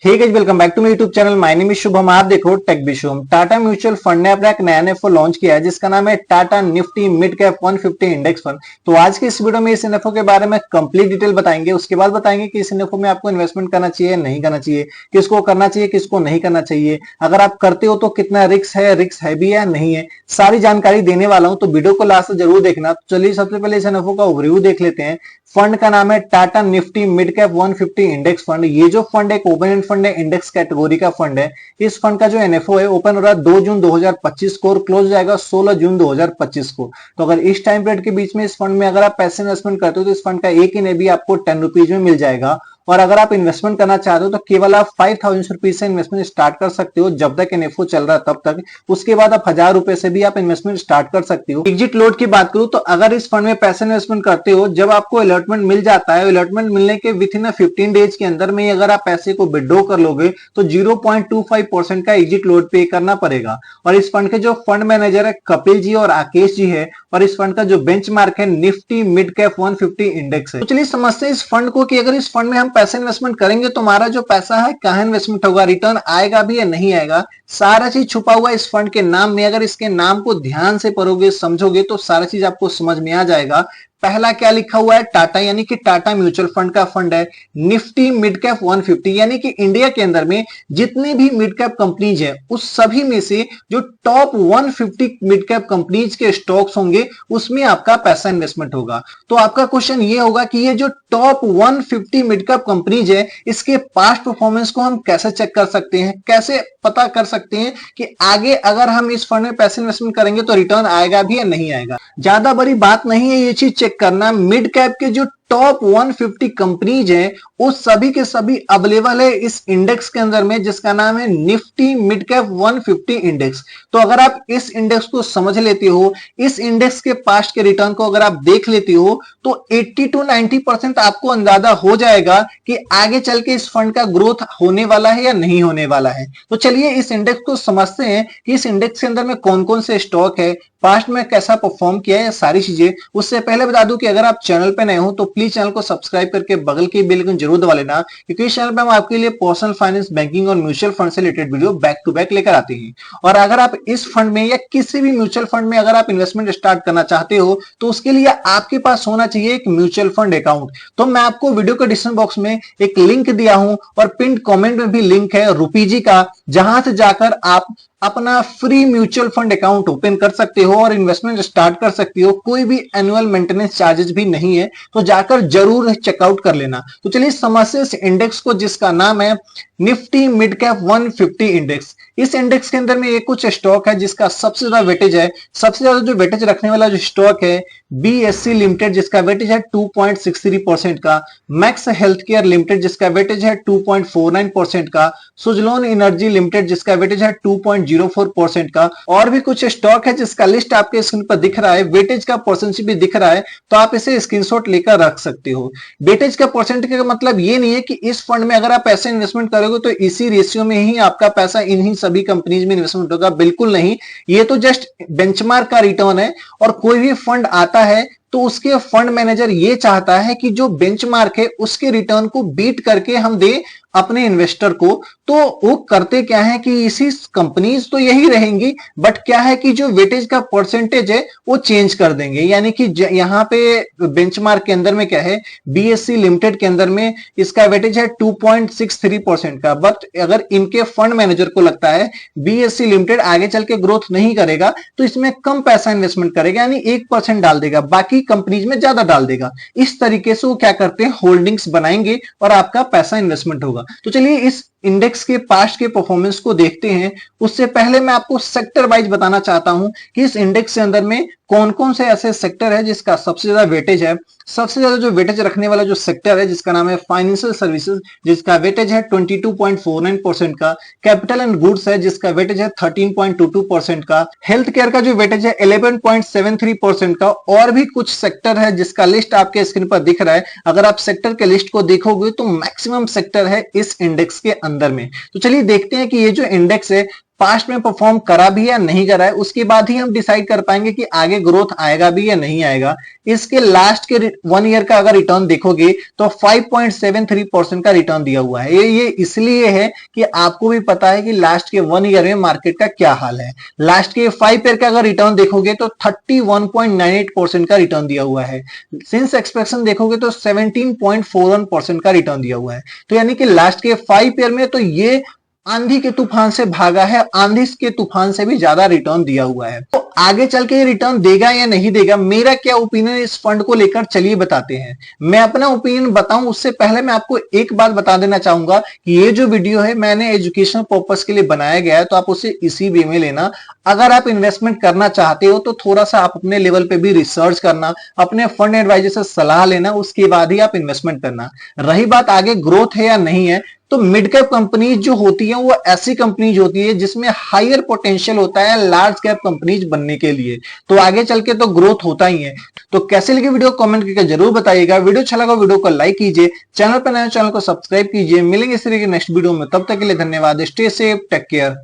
Hey guys, welcome back to my YouTube channel. My name is Shubham. आप देखो tech विशुभम। Tata mutual fund ने अपना एक नया एनएफओ लॉन्च किया है जिसका नाम है Tata Nifty mid cap 150 index fund. तो आज के इस वीडियो में इस एनएफओ के बारे में कंप्लीट डिटेल बताएंगे। उसके बाद बताएंगे कि इस एनएफओ में आपको इन्वेस्टमेंट करना चाहिए नहीं करना चाहिए, किसको करना चाहिए किसको नहीं करना चाहिए, अगर आप करते हो तो कितना रिस्क है भी या नहीं है, सारी जानकारी देने वाला हूं। तो वीडियो को लास्ट तक जरूर देखना। तो चलिए सबसे पहले इस एनएफओ का ओवरव्यू देख लेते हैं। फंड का नाम है Tata Nifty mid cap 150 index fund. ये जो फंड है ओपन एंड फंड है, इंडेक्स कैटेगरी का फंड है। इस फंड का जो एनएफओ है ओपन हो रहा है 2 जून 2025 को और क्लोज जाएगा 16 जून 2025 को। तो अगर इस टाइम पीरियड के बीच में इस फंड में अगर आप पैसे इन्वेस्टमेंट करते हो तो इस फंड का एक ही भी आपको 10 रुपीज में मिल जाएगा। और अगर आप इन्वेस्टमेंट करना चाहते हो तो केवल आप 5000 रुपीज से इन्वेस्टमेंट स्टार्ट कर सकते हो जब तक एनएफओ चल रहा है तब तक। उसके बाद आप 1000 रुपए से भी आप इन्वेस्टमेंट स्टार्ट कर सकते हो। एग्जिट लोड की बात करूं तो अगर इस फंड में पैसे इन्वेस्टमेंट करते हो, जब आपको अलॉटमेंट मिल जाता है, अलॉटमेंट मिलने के विद इन 15 डेज के अंदर में अगर आप पैसे को विड्रॉ कर लोगे तो 0.25% का एग्जिट लोड पे करना पड़ेगा। और इस फंड के जो फंड मैनेजर है कपिल जी और आकेश जी है, और इस फंड का जो बेंचमार्क है निफ्टी मिड कैप 150 इंडेक्स है। तो चलिए समझते हैं इस फंड को कि अगर इस फंड में हम पैसे इन्वेस्टमेंट करेंगे तो हमारा जो पैसा है कहां इन्वेस्टमेंट होगा, रिटर्न आएगा भी या नहीं आएगा, सारा चीज छुपा हुआ है इस फंड के नाम में। अगर इसके नाम को ध्यान से पढ़ोगे समझोगे तो सारा चीज आपको समझ में आ जाएगा। पहला क्या लिखा हुआ है, टाटा यानी कि टाटा म्यूचुअल फंड का फंड है। निफ्टी मिड कैप 150 यानी कि इंडिया के अंदर में जितने भी मिड कैप कंपनीज है उस सभी में से जो टॉप 150 मिड कैप कंपनीज के स्टॉक्स होंगे उसमें आपका पैसा इन्वेस्टमेंट होगा। तो आपका क्वेश्चन ये होगा कि ये जो टॉप 150 मिड कैप कंपनीज है इसके पास्ट परफॉर्मेंस को हम कैसे चेक कर सकते हैं, कैसे पता कर सकते हैं कि आगे अगर हम इस फंड में पैसे इन्वेस्टमेंट करेंगे तो रिटर्न आएगा भी या नहीं आएगा। ज्यादा बड़ी बात नहीं है ये चीज चेक करना। मिड कैप के जो टॉप 150 कंपनीज हैं वो सभी के सभी अवेलेबल है इस इंडेक्स के अंदर में जिसका नाम है निफ्टी मिड कैप 150 इंडेक्स। तो अगर आप इस इंडेक्स को समझ लेते हो, इस इंडेक्स के पास्ट के रिटर्न को अगर आप देख लेते हो तो 80 to 90% आपको अंदाजा हो जाएगा कि आगे चल के इस फंड का ग्रोथ होने वाला है या नहीं होने वाला है। तो चलिए इस इंडेक्स को समझते हैं कि इस इंडेक्स के अंदर में कौन कौन से स्टॉक है, पास्ट में कैसा परफॉर्म किया है, सारी चीजें। उससे पहले बता दूं कि अगर आप चैनल पे नए हो तो प्लीज चैनल को सब्सक्राइब करके बगल की बेल आइकन जरूर दबा लेना, क्योंकि इस चैनल पे हम आपके लिए पर्सनल फाइनेंस, बैंकिंग और म्यूचुअल फंड से related video back to back लेकर आते हैं। और अगर आप इस फंड में या किसी भी म्यूचुअल फंड में अगर आप इन्वेस्टमेंट स्टार्ट करना चाहते हो तो उसके लिए आपके पास होना चाहिए एक म्यूचुअल फंड अकाउंट। तो मैं आपको वीडियो के डिस्क्रिप्शन बॉक्स में एक लिंक दिया हूं और पिन कमेंट में भी लिंक है रुपी जी का, जहां से जाकर आप अपना free mutual fund account open कर सकते हो और इन्वेस्टमेंट स्टार्ट कर सकते हो। कोई भी एनुअल मेंटेनेंस चार्जेस भी नहीं है, तो जाकर जरूर चेकआउट कर लेना। तो चलिए समझते हैं इस इंडेक्स को जिसका नाम है निफ्टी मिड कैप 150 इंडेक्स। इस इंडेक्स के अंदर में एक कुछ स्टॉक है जिसका सबसे ज्यादा वेटेज है। सबसे ज्यादा जो वेटेज रखने वाला जो स्टॉक है बीएससी लिमिटेड जिसका वेटेज है 2.63% का, मैक्स हेल्थ केयर लिमिटेड जिसका वेटेज है 2.49% का, सुजलोन एनर्जी लिमिटेड जिसका वेटेज है 2.04% का। और भी कुछ स्टॉक है जिसका लिस्ट आपके स्क्रीन पर दिख रहा है, वेटेज का परसेंटेज भी दिख रहा है, तो आप इसे स्क्रीनशॉट लेकर रख सकते हो। वेटेज का परसेंटेज का मतलब ये नहीं है कि इस फंड में अगर आप पैसे इन्वेस्टमेंट करोगे तो इसी रेशियो में ही आपका पैसा इन्हीं सभी कंपनीज में इन्वेस्टमेंट होगा, बिल्कुल नहीं। ये तो जस्ट बेंचमार्क का रिटर्न है। और कोई भी फंड आता है तो उसके फंड मैनेजर ये चाहता है कि जो बेंचमार्क है उसके रिटर्न को बीट करके हम दे अपने इन्वेस्टर को। तो वो करते क्या है कि इसी कंपनीज तो यही रहेंगी, बट क्या है कि जो वेटेज का परसेंटेज है वो चेंज कर देंगे। यानी कि यहाँ पे बेंचमार्क के अंदर में क्या है, बीएससी लिमिटेड के अंदर में इसका वेटेज है 2.63% का, बट अगर इनके फंड मैनेजर को लगता है बीएससी लिमिटेड आगे चल के ग्रोथ नहीं करेगा तो इसमें कम पैसा इन्वेस्टमेंट करेगा, यानी 1% डाल देगा, बाकी कंपनीज में ज्यादा डाल देगा। इस तरीके से वो क्या करते हैं, होल्डिंग्स बनाएंगे और आपका पैसा इन्वेस्टमेंट होगा। तो चलिए इस इंडेक्स के पास्ट के परफॉर्मेंस को देखते हैं। उससे पहले मैं आपको सेक्टर वाइज बताना चाहता हूं कि इस इंडेक्स के अंदर में कौन कौन से ऐसे सेक्टर है जिसका सबसे ज्यादा वेटेज है। सबसे ज्यादा जो वेटेज रखने वाला जो सेक्टर है जिसका नाम है फाइनेंशियल सर्विसेज जिसका वेटेज है 22.49% का, कैपिटल एंड गुड्स है जिसका वेटेज है 13.22% का, हेल्थ केयर का जो वेटेज है 11.73% का, और भी कुछ सेक्टर है जिसका लिस्ट आपके स्क्रीन पर दिख रहा है। अगर आप सेक्टर के लिस्ट को देखोगे तो मैक्सिमम सेक्टर है इस इंडेक्स के अंदर में। तो चलिए देखते हैं कि ये जो इंडेक्स है पास्ट में परफॉर्म करा भी या नहीं करा है, उसके बाद ही हम डिसाइड कर पाएंगे कि आगे ग्रोथ आएगा भी या नहीं आएगा। इसके लास्ट के 1 ईयर का अगर रिटर्न देखोगे तो 5.73% का रिटर्न दिया हुआ है। ये इसलिए है कि आपको भी पता है कि लास्ट के 1 ईयर में मार्केट का क्या हाल है। लास्ट के 5 ईयर का अगर रिटर्न देखोगे तो 31.98% का रिटर्न दिया हुआ है। सिंस एक्सपेक्टेशन देखोगे तो 17.41% का रिटर्न दिया हुआ है। तो यानी कि लास्ट के 5 ईयर में तो ये आंधी के तूफान से भागा है, आंधी के तूफान से भी ज्यादा रिटर्न दिया हुआ है। तो आगे चल के ये रिटर्न देगा या नहीं देगा, मेरा क्या ओपिनियन इस फंड को लेकर, चलिए बताते हैं। मैं अपना ओपिनियन बताऊं उससे पहले मैं आपको एक बात बता देना चाहूंगा कि ये जो वीडियो है मैंने एजुकेशनल पर्पस के लिए बनाया गया है, तो आप उसे इसी वे में लेना। अगर आप इन्वेस्टमेंट करना चाहते हो तो थोड़ा सा आप अपने लेवल पे भी रिसर्च करना, अपने फंड एडवाइजर से सलाह लेना, उसके बाद ही आप इन्वेस्टमेंट करना। रही बात आगे ग्रोथ है या नहीं है, तो मिड कैप कंपनीज जो होती हैं वो ऐसी कंपनीज होती है जिसमें हायर पोटेंशियल होता है लार्ज कैप कंपनीज बनने के लिए, तो आगे चल के तो ग्रोथ होता ही है। तो कैसे लगी वीडियो कमेंट करके जरूर बताइएगा। वीडियो अच्छा लगा वीडियो को लाइक कीजिए, चैनल पर नए चैनल को सब्सक्राइब कीजिए। मिलेंगे इस तरह के नेक्स्ट वीडियो में, तब तक के लिए धन्यवाद। Stay safe, take care.